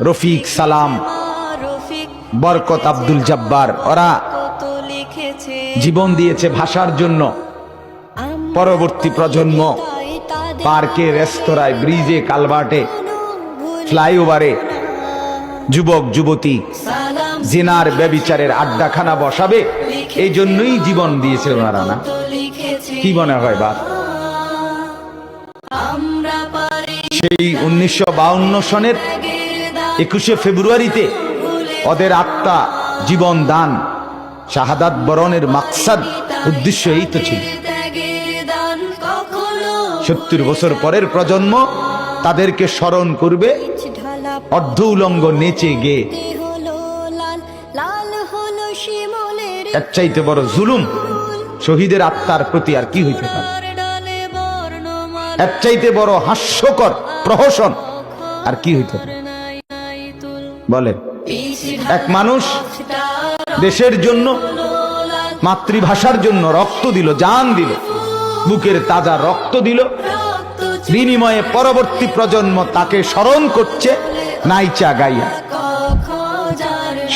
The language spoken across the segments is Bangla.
রফিক সালাম, বরকত, আব্দুল জব্বার, ওরা জীবন দিয়েছে ভাষার জন্য। পরবর্তী প্রজন্ম পার্কে, রেস্তোরাঁয়, ব্রিজে, কালভার্টে, ফ্লাইওভারে যুবক যুবতী জিনার ব্যভিচারের আড্ডাখানা বসাবে, এই জন্যই জীবন দিয়েছে ওনারা। না কি মনে হয় বাপ? সেই 1952 সনের 21শে ফেব্রুয়ারিতে ওদের আত্মা জীবন দান, শাহাদাত বরণের মাকসাদ, উদ্দেশ্য এই তো ছিল। 70 বছর পরের প্রজন্ম তাদেরকে স্মরণ করবে অর্ধ উলঙ্গ নেচে গে। এর চাইতে বড় জুলুম শহীদের আত্মার প্রতি আর কি হইতে পারে? এর চাইতে বড় হাস্যকর প্রহসন আর কি হইতে পারে বলেন? এক মানুষ দেশের জন্য, মাতৃভাষার জন্য রক্ত দিল, জান দিল, বুকের তাজা রক্ত দিল, বিনিময়ে পরবর্তী প্রজন্ম তাকে স্মরণ করছে নাইচা গাইয়া।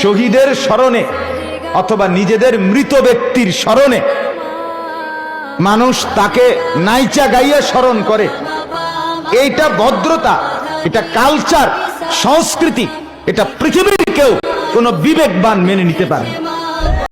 শহীদের স্মরণে অথবা নিজেদের মৃত ব্যক্তির স্মরণে মানুষ তাকে নাইচা গাইয়া স্মরণ করে। এইটা ভদ্রতা, এটা কালচার, সংস্কৃতি, এটা পৃথিবীর কেউ কোনো বিবেকবান মেনে নিতে পারে।